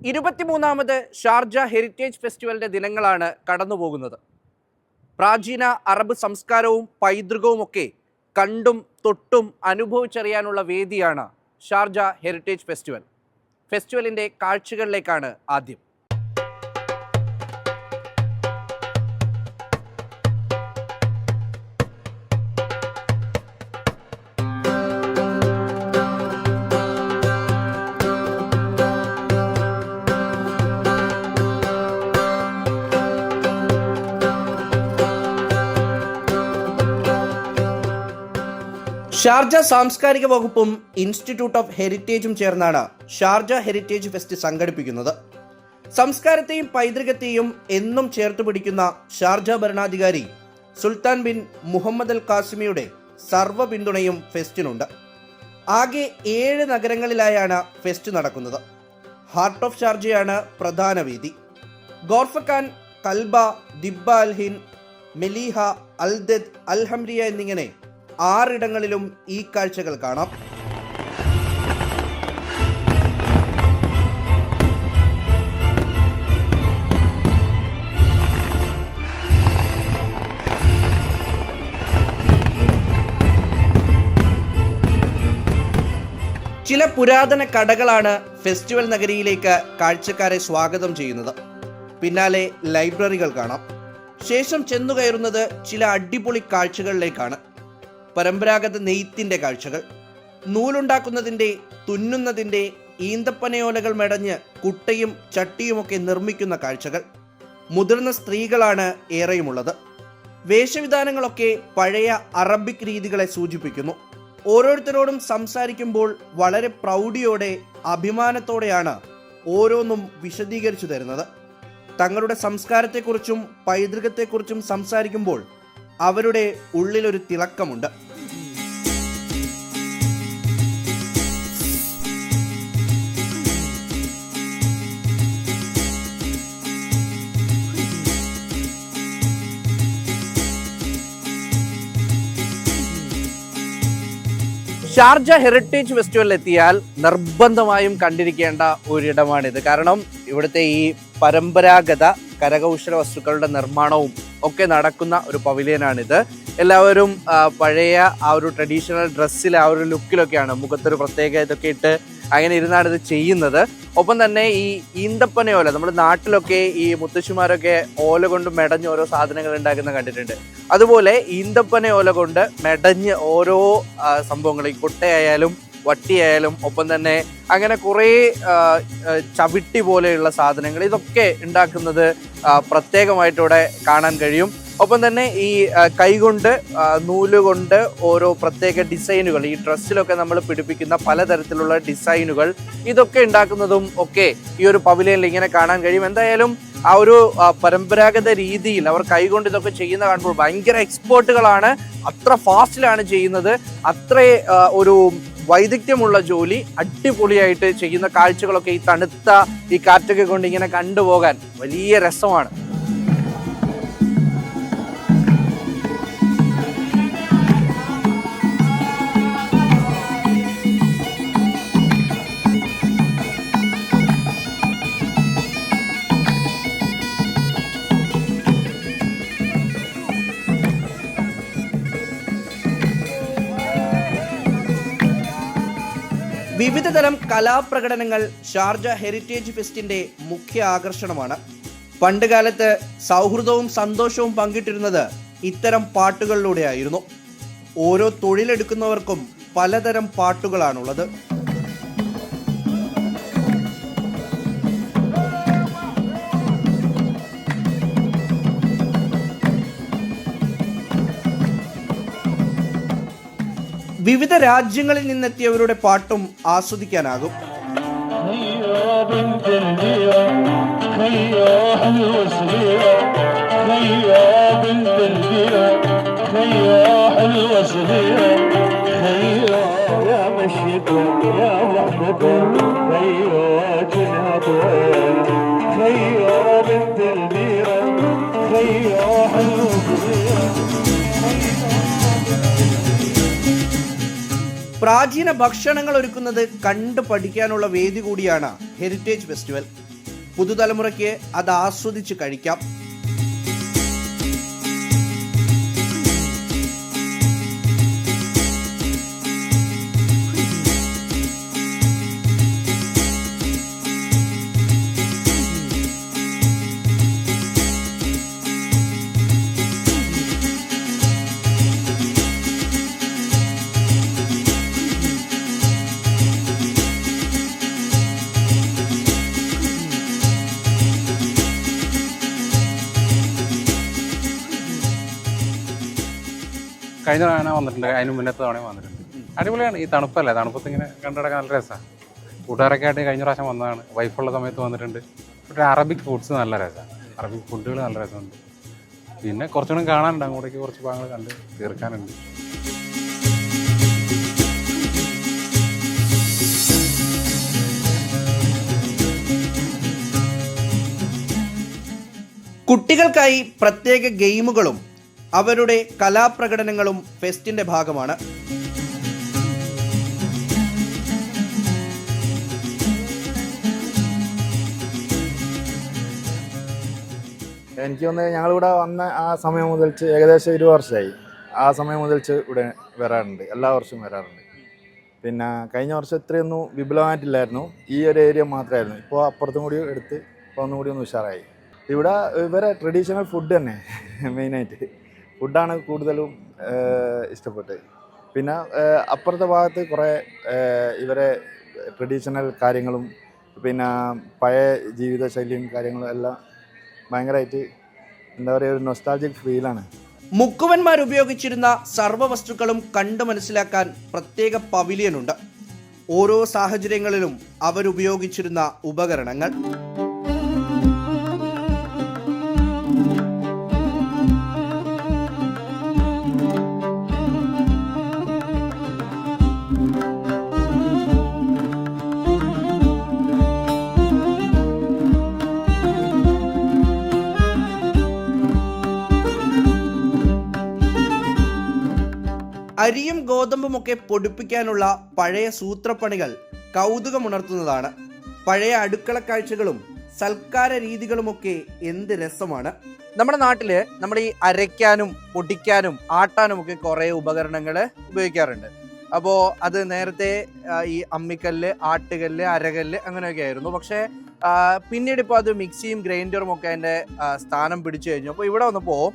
23ാമത് Sharjah heritage ഫെസ്റ്റിവലിൻ്റെ ദിനങ്ങളാണ് കടന്നുപോകുന്നത്. പ്രാചീന Arab സംസ്കാരവും പൈതൃകവുമൊക്കെ കണ്ടും തൊട്ടും അനുഭവിച്ചറിയാനുള്ള വേദിയാണ് ഷാർജ ഹെറിറ്റേജ് ഫെസ്റ്റിവൽ. ഫെസ്റ്റിവലിൻ്റെ കാഴ്ചകളിലേക്കാണ് ആദ്യം. ഷാർജ സാംസ്കാരിക വകുപ്പും ഇൻസ്റ്റിറ്റ്യൂട്ട് ഓഫ് ഹെറിറ്റേജും ചേർന്നാണ് ഷാർജ ഹെറിറ്റേജ് ഫെസ്റ്റ് സംഘടിപ്പിക്കുന്നത്. സംസ്കാരത്തെയും പൈതൃകത്തെയും എന്നും ചേർത്ത് പിടിക്കുന്ന ഷാർജ ഭരണാധികാരി സുൽത്താൻ ബിൻ മുഹമ്മദ് അൽ ഖാസിമിയുടെ സർവ്വ പിന്തുണയും ഫെസ്റ്റിനുണ്ട്. ആകെ 7 നഗരങ്ങളിലായാണ് ഫെസ്റ്റ് നടക്കുന്നത്. ഹാർട്ട് ഓഫ് ഷാർജയാണ് പ്രധാന വേദി. ഗോർഫക്കാൻ, കൽബ, ദിബ്ബ അൽ ഹിൻ, മെലീഹ, അൽദദ്, അൽ ഹംരിയ എന്നിങ്ങനെ 6 ഇടങ്ങളിലും ഈ കാഴ്ചകൾ കാണാം. ചില പുരാതന കടകളാണ് ഫെസ്റ്റിവൽ നഗരിയിലേക്ക് കാഴ്ചക്കാരെ സ്വാഗതം ചെയ്യുന്നത്. പിന്നാലെ ലൈബ്രറികൾ കാണാം. ശേഷം ചെന്നുകയറുന്നത് ചില അടിപൊളി കാഴ്ചകളിലേക്കാണ്. പരമ്പരാഗത നെയ്ത്തിന്റെ കാഴ്ചകൾ, നൂലുണ്ടാക്കുന്നതിൻ്റെ, തുന്നുന്നതിൻ്റെ, ഈന്തപ്പനയോലകൾ മെടഞ്ഞ് കുട്ടയും ചട്ടിയുമൊക്കെ നിർമ്മിക്കുന്ന കാഴ്ചകൾ. മുതിർന്ന സ്ത്രീകളാണ് ഏറെയുമുള്ളത്. വേഷവിധാനങ്ങളൊക്കെ പഴയ അറബിക് രീതികളെ സൂചിപ്പിക്കുന്നു. ഓരോരുത്തരോടും സംസാരിക്കുമ്പോൾ വളരെ പ്രൗഢിയോടെ, അഭിമാനത്തോടെയാണ് ഓരോന്നും വിശദീകരിച്ചു തരുന്നത്. തങ്ങളുടെ സംസ്കാരത്തെക്കുറിച്ചും പൈതൃകത്തെക്കുറിച്ചും സംസാരിക്കുമ്പോൾ അവരുടെ ഉള്ളിലൊരു തിളക്കമുണ്ട്. ഷാർജ ഹെറിറ്റേജ് ഫെസ്റ്റിവലിൽ എത്തിയാൽ നിർബന്ധമായും കണ്ടിരിക്കേണ്ട ഒരിടമാണിത്. കാരണം ഇവിടുത്തെ ഈ പരമ്പരാഗത കരകൗശല വസ്തുക്കളുടെ നിർമ്മാണവും ഒക്കെ നടക്കുന്ന ഒരു പവിലിയനാണിത്. എല്ലാവരും പഴയ ആ ഒരു ട്രഡീഷണൽ ഡ്രസ്സിൽ, ആ ഒരു ലുക്കിലൊക്കെയാണ്, മുഖത്തൊരു പ്രത്യേക ഇതൊക്കെ ഇട്ട് അങ്ങനെ ഇരുന്നാണ് ഇത് ചെയ്യുന്നത്. ഒപ്പം തന്നെ ഈ ഈന്തപ്പനയോല, നമ്മുടെ നാട്ടിലൊക്കെ ഈ മുത്തശ്ശിമാരൊക്കെ ഓല കൊണ്ട് മെടഞ്ഞ് ഓരോ സാധനങ്ങൾ ഉണ്ടാക്കുന്ന കണ്ടിട്ടുണ്ട്. അതുപോലെ ഈന്തപ്പനയോല കൊണ്ട് മെടഞ്ഞ് ഓരോ സംഭവങ്ങൾ, ഈ കുട്ടയായാലും വട്ടിയായാലും, ഒപ്പം തന്നെ അങ്ങനെ കുറേ ചവിട്ടി പോലെയുള്ള സാധനങ്ങൾ, ഇതൊക്കെ ഉണ്ടാക്കുന്നത് പ്രത്യേകമായിട്ടിവിടെ കാണാൻ കഴിയും. ഒപ്പം തന്നെ ഈ കൈകൊണ്ട്, നൂലുകൊണ്ട് ഓരോ പ്രത്യേക ഡിസൈനുകൾ, ഈ ഡ്രസ്സിലൊക്കെ നമ്മൾ പിടിപ്പിക്കുന്ന പലതരത്തിലുള്ള ഡിസൈനുകൾ, ഇതൊക്കെ ഉണ്ടാക്കുന്നതും ഒക്കെ ഈ ഒരു പവിലിയനിൽ ഇങ്ങനെ കാണാൻ കഴിയും. എന്തായാലും ആ ഒരു പരമ്പരാഗത രീതിയിൽ അവർ കൈകൊണ്ട് ഇതൊക്കെ ചെയ്യുന്ന കാണുമ്പോൾ ഭയങ്കര എക്സ്പേർട്ടുകളാണ്. അത്ര ഫാസ്റ്റിലാണ് ചെയ്യുന്നത്. അത്ര ഒരു വൈദഗ്ധ്യമുള്ള ജോലി, അടിപൊളിയായിട്ട് ചെയ്യുന്ന കാഴ്ചകളൊക്കെ ഈ തണുത്ത ഈ കാറ്റൊക്കെ കൊണ്ട് ഇങ്ങനെ കണ്ടുപോകാൻ വലിയ രസമാണ്. വിവിധ തരം കലാപ്രകടനങ്ങൾ ഷാർജ ഹെറിറ്റേജ് ഫെസ്റ്റിന്റെ മുഖ്യ ആകർഷണമാണ്. പണ്ടുകാലത്ത് സൗഹൃദവും സന്തോഷവും പങ്കിട്ടിരുന്നത് ഇത്തരം പാട്ടുകളിലൂടെയായിരുന്നു. ഓരോ തൊഴിലെടുക്കുന്നവർക്കും പലതരം പാട്ടുകളാണുള്ളത്. വിവിധ രാജ്യങ്ങളിൽ നിന്നെത്തിയവരുടെ പാട്ടും ആസ്വദിക്കാനാകും. പ്രാചീന ഭക്ഷണങ്ങൾ ഒരുക്കുന്നത് കണ്ടു പഠിക്കാനുള്ള വേദി കൂടിയാണ് ഹെറിറ്റേജ് ഫെസ്റ്റിവൽ. പുതുതലമുറയ്ക്ക് അത് ആസ്വദിച്ച് കഴിക്കാം. കഴിഞ്ഞ തവണ വന്നിട്ടുണ്ട്, അതിന് മുന്നത്തെ തവണ വന്നിട്ടുണ്ട്. അടിപൊളിയാണ്. ഈ തണുപ്പല്ലേ, തണുപ്പത്ത് ഇങ്ങനെ കണ്ടിടക്കാൻ നല്ല രസമാണ്. കൂട്ടുകാരൊക്കെ ആയിട്ട് കഴിഞ്ഞ പ്രാവശ്യം വന്നതാണ്, വൈഫുള്ള സമയത്ത് വന്നിട്ടുണ്ട്. പക്ഷേ അറബിക് ഫുഡ്സ് നല്ല രസമാണ്, അറബിക് ഫുഡുകൾ നല്ല രസമുണ്ട്. പിന്നെ കുറച്ചുകൂടെ കാണാനുണ്ട്, അങ്ങോട്ടേക്ക് കുറച്ച് ഭാഗങ്ങൾ കണ്ട് തീർക്കാനുണ്ട്. കുട്ടികൾക്കായി പ്രത്യേക ഗെയിമുകളും അവരുടെ കലാപ്രകടനങ്ങളും ഫെസ്റ്റിന്റെ ഭാഗമാണ്. എനിക്ക് തോന്നുന്നത് ഞങ്ങളിവിടെ വന്ന ആ സമയം മുതൽ ഏകദേശം 20 വർഷമായി. ആ സമയം മുതൽ ഇവിടെ വരാറുണ്ട്, എല്ലാ വർഷവും വരാറുണ്ട്. പിന്നെ കഴിഞ്ഞ വർഷം ഇത്രയൊന്നും വിപുലമായിട്ടില്ലായിരുന്നു, ഈ ഒരു ഏരിയ മാത്രമായിരുന്നു. ഇപ്പോൾ അപ്പുറത്തും കൂടി എടുത്ത് ഇപ്പോൾ ഒന്നും കൂടി ഒന്ന് ഉഷാറായി. ഇവിടെ ഇവരെ ട്രഡീഷണൽ ഫുഡ് തന്നെ മെയിനായിട്ട് ഫുഡാണ് കൂടുതലും ഇഷ്ടപ്പെട്ടത്. പിന്നെ അപ്പുറത്തെ ഭാഗത്ത് കുറേ ഇവരെ ട്രഡീഷണൽ കാര്യങ്ങളും പിന്നെ പഴയ ജീവിതശൈലിയും കാര്യങ്ങളും എല്ലാം ഭയങ്കരമായിട്ട് എന്താ പറയുക, ഒരു നൊസ്റ്റാൾജിക് ഫീലാണ്. മുക്കുവന്മാർ ഉപയോഗിച്ചിരുന്ന സർവ്വ വസ്തുക്കളും കണ്ടു മനസ്സിലാക്കാൻ പ്രത്യേക പവിലിയനുണ്ട്. ഓരോ സാഹചര്യങ്ങളിലും അവരുപയോഗിച്ചിരുന്ന ഉപകരണങ്ങൾ. അരിയും ഗോതമ്പുമൊക്കെ പൊടിപ്പിക്കാനുള്ള പഴയ സൂത്രപ്പണികൾ കൗതുകമുണർത്തുന്നതാണ്. പഴയ അടുക്കള കാഴ്ചകളും സൽക്കാര രീതികളുമൊക്കെ എന്ത് രസമാണ്. നമ്മുടെ നാട്ടിൽ നമ്മൾ ഈ അരയ്ക്കാനും പൊടിക്കാനും ആട്ടാനും ഒക്കെ കുറേ ഉപകരണങ്ങൾ ഉപയോഗിക്കാറുണ്ട്. അപ്പോൾ അത് നേരത്തെ ഈ അമ്മിക്കല്ല്, ആട്ടുകല്ല്, അരകല്ല് അങ്ങനെയൊക്കെ ആയിരുന്നു. പക്ഷേ പിന്നീട് ഇപ്പോൾ അത് മിക്സിയും ഗ്രൈൻഡറും ഒക്കെ അതിൻ്റെ സ്ഥാനം പിടിച്ചു കഴിഞ്ഞു. അപ്പോൾ ഇവിടെ വന്നപ്പോൾ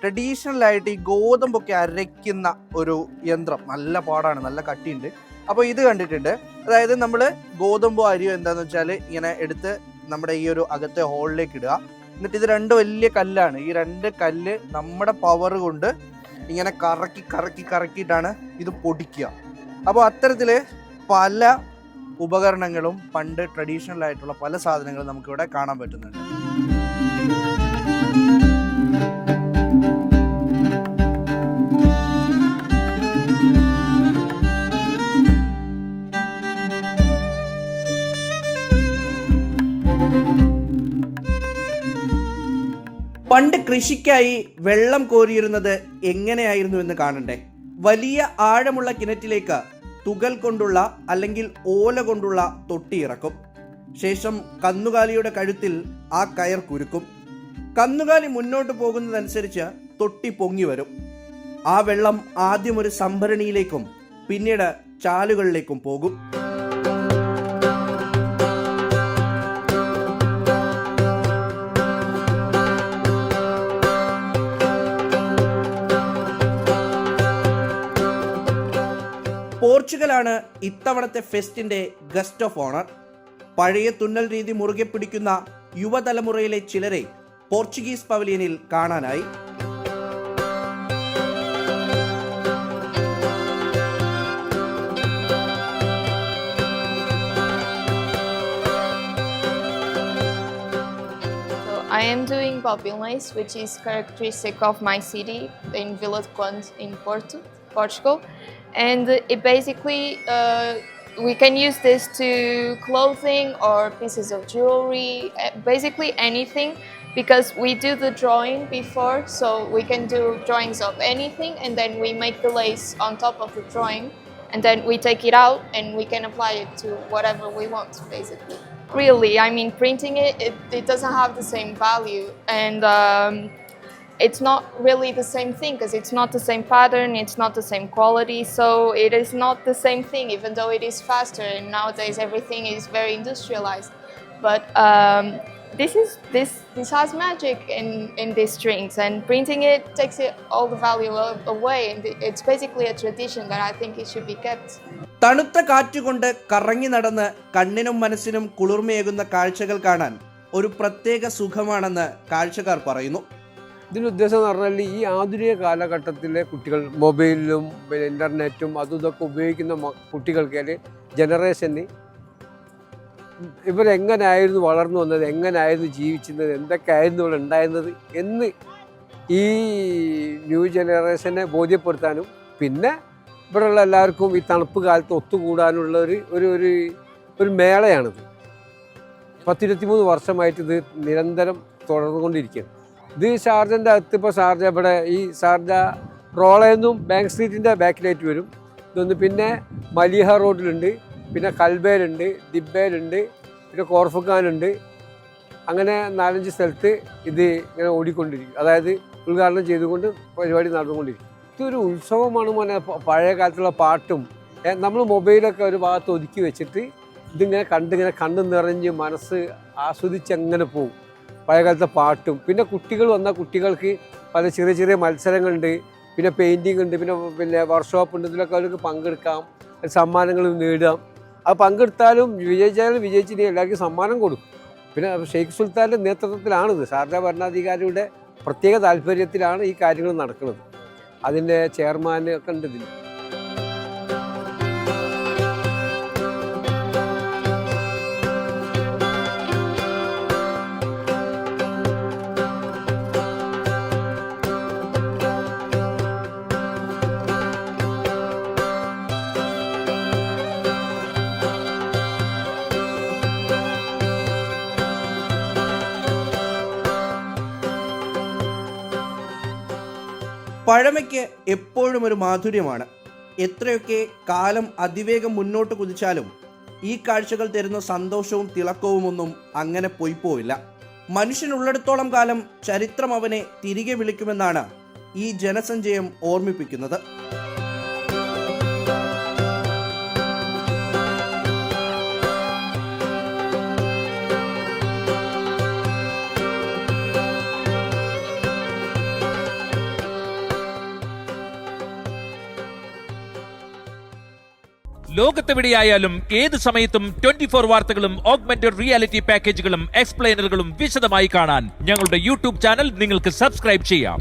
ട്രഡീഷണലായിട്ട് ഈ ഗോതമ്പൊക്കെ അരയ്ക്കുന്ന ഒരു യന്ത്രം, നല്ല പാടാണ്, നല്ല കട്ടിയുണ്ട്. അപ്പോൾ ഇത് കണ്ടിട്ടുണ്ട്. അതായത് നമ്മൾ ഗോതമ്പോ അരിയോ എന്താണെന്ന് വെച്ചാൽ ഇങ്ങനെ എടുത്ത് നമ്മുടെ ഈ ഒരു അകത്തെ ഹോളിലേക്ക് ഇടുക. എന്നിട്ട് ഇത് രണ്ട് വലിയ കല്ലാണ്. ഈ രണ്ട് കല്ല് നമ്മുടെ പവർ കൊണ്ട് ഇങ്ങനെ കറക്കിയിട്ടാണ് ഇത് പൊടിക്കുക. അപ്പോൾ അത്തരത്തിൽ പല ഉപകരണങ്ങളും പണ്ട് ട്രഡീഷണൽ ആയിട്ടുള്ള പല സാധനങ്ങളും നമുക്കിവിടെ കാണാൻ പറ്റുന്നുണ്ട്. പണ്ട് കൃഷിക്കായി വെള്ളം കോരിയിരുന്നത് എങ്ങനെയായിരുന്നു എന്ന് കാണണ്ടേ. വലിയ ആഴമുള്ള കിണറ്റിലേക്ക് തുകൽ കൊണ്ടുള്ള അല്ലെങ്കിൽ ഓല കൊണ്ടുള്ള തൊട്ടി ഇറക്കും. ശേഷം കന്നുകാലിയുടെ കഴുത്തിൽ ആ കയർ കുരുക്കും. കന്നുകാലി മുന്നോട്ട് പോകുന്നതനുസരിച്ച് തൊട്ടി പൊങ്ങി വരും. ആ വെള്ളം ആദ്യം ഒരു സംഭരണിയിലേക്കും പിന്നീട് ചാലുകളിലേക്കും പോകും. പോർച്ചുഗലാണ് ഇത്തവണത്തെ ഫെസ്റ്റിന്റെ ഗസ്റ്റ് ഓഫ് ഓണർ. പഴയ തുന്നൽ രീതി മുറുകെ പിടിക്കുന്ന യുവതലമുറയിലെ ചിലരെ പോർച്ചുഗീസ് പവലിയനിൽ കാണാനായി. I am doing Populais, which is characteristic of my city in Vila de Conde in Portugal. And it basically, we can use this to clothing or pieces of jewelry, basically anything, because we do the drawing before, so we can do drawings of anything, and then we make the lace on top of the drawing, and then we take it out and we can apply it to whatever we want, basically. really. I mean, printing it doesn't have the same value, and it's not really the same thing because it's not the same pattern, it's not the same quality, so it is not the same thing, even though it is faster, and nowadays everything is very industrialized. But this has magic in these strings, and printing it takes all the value away, and it's basically a tradition that I think it should be kept. തണുത്ത കാറ്റുകൊണ്ട് കറങ്ങി നടന്ന് കണ്ണിനും മനസ്സിനും കുളിർമയേകുന്ന കാഴ്ചകൾ കാണാൻ ഒരു പ്രത്യേക സുഖമാണെന്ന് കാഴ്ചക്കാർ പറയുന്നു. ഇതിൻ്റെ ഉദ്ദേശം എന്ന് പറഞ്ഞാൽ ഈ ആധുനിക കാലഘട്ടത്തിലെ കുട്ടികൾ മൊബൈലിലും പിന്നെ ഇൻ്റർനെറ്റും അതും ഇതൊക്കെ ഉപയോഗിക്കുന്ന കുട്ടികൾക്ക് ജനറേഷന് ഇവരെങ്ങനായിരുന്നു വളർന്നു വന്നത്, എങ്ങനായിരുന്നു ജീവിച്ചിരുന്നത്, എന്തൊക്കെയായിരുന്നു ഇവിടെ ഉണ്ടായിരുന്നത് എന്ന് ഈ ന്യൂ ജനറേഷനെ ബോധ്യപ്പെടുത്താനും പിന്നെ ഇവിടെയുള്ള എല്ലാവർക്കും ഈ തണുപ്പ് കാലത്ത് ഒത്തുകൂടാനുള്ള ഒരു മേളയാണിത്. 10-23 വർഷമായിട്ട് ഇത് നിരന്തരം തുടർന്നുകൊണ്ടിരിക്കുകയാണ്. ഇത് ഷാർജൻ്റെ അകത്ത് ഇപ്പോൾ ഷാർജ ഇവിടെ ഈ ഷാർജ റോളയെന്നും ബാങ്ക് സ്ട്രീറ്റിൻ്റെ ബാക്കിലായിട്ട് വരും. ഇതൊന്ന് പിന്നെ മലിഹ റോഡിലുണ്ട്, പിന്നെ കൽബേലുണ്ട്, ദിബേലുണ്ട്, പിന്നെ കോർഫുഖാനുണ്ട്. അങ്ങനെ 4-5 സ്ഥലത്ത് ഇത് ഇങ്ങനെ ഓടിക്കൊണ്ടിരിക്കും, അതായത് ഉദ്ഘാടനം ചെയ്തുകൊണ്ട് പരിപാടി നടന്നുകൊണ്ടിരിക്കും. ഇതൊരു ഉത്സവമാണ് മോനെ. പഴയ കാലത്തുള്ള പാട്ടും നമ്മൾ മൊബൈലൊക്കെ ഒരു ഭാഗത്ത് ഒതുക്കി വെച്ചിട്ട് ഇതിങ്ങനെ കണ്ടിങ്ങനെ കണ്ണ് നിറഞ്ഞ് മനസ്സ് ആസ്വദിച്ച് അങ്ങനെ പോകും. പഴയകാലത്തെ പാട്ടും പിന്നെ കുട്ടികൾ വന്നാൽ കുട്ടികൾക്ക് പല ചെറിയ ചെറിയ മത്സരങ്ങളുണ്ട്, പിന്നെ പെയിൻറ്റിങ് ഉണ്ട്, പിന്നെ വർക്ക്ഷോപ്പ് ഉണ്ട്. ഇതിലൊക്കെ അവർക്ക് പങ്കെടുക്കാം, സമ്മാനങ്ങൾ നേടാം. അത് പങ്കെടുത്താലും വിജയിച്ചാലും വിജയിച്ചിട്ട് എല്ലാവർക്കും സമ്മാനം കൊടുക്കും. പിന്നെ ഷെയ്ഖ് സുൽത്താൻ്റെ നേതൃത്വത്തിലാണിത്, ഷാർജ ഭരണാധികാരിയുടെ പ്രത്യേക താല്പര്യത്തിലാണ് ഈ കാര്യങ്ങൾ നടക്കുന്നത്. അതിൻ്റെ ചെയർമാൻ ഒക്കെ ഉണ്ട് ഇതിൽ. പഴമയ്ക്ക് എപ്പോഴും ഒരു മാധുര്യമാണ്. എത്രയൊക്കെ കാലം അതിവേഗം മുന്നോട്ട് കുതിച്ചാലും ഈ കാഴ്ചകൾ തരുന്ന സന്തോഷവും തിളക്കവുമൊന്നും അങ്ങനെ പോയിപ്പോവില്ല. മനുഷ്യനുള്ളിടത്തോളം കാലം ചരിത്രം അവനെ തിരികെ വിളിക്കുമെന്നാണ് ഈ ജനസഞ്ചയം ഓർമ്മിപ്പിക്കുന്നത്. ലോകത്തെവിടെയായാലും ഏത് സമയത്തും 24 വാർത്തകളും ഓഗ്മെന്റഡ് റിയാലിറ്റി പാക്കേജുകളും എക്സ്പ്ലെയിനറുകളും വിശദമായി കാണാൻ ഞങ്ങളുടെ യൂട്യൂബ് ചാനൽ നിങ്ങൾക്ക് സബ്സ്ക്രൈബ് ചെയ്യാം.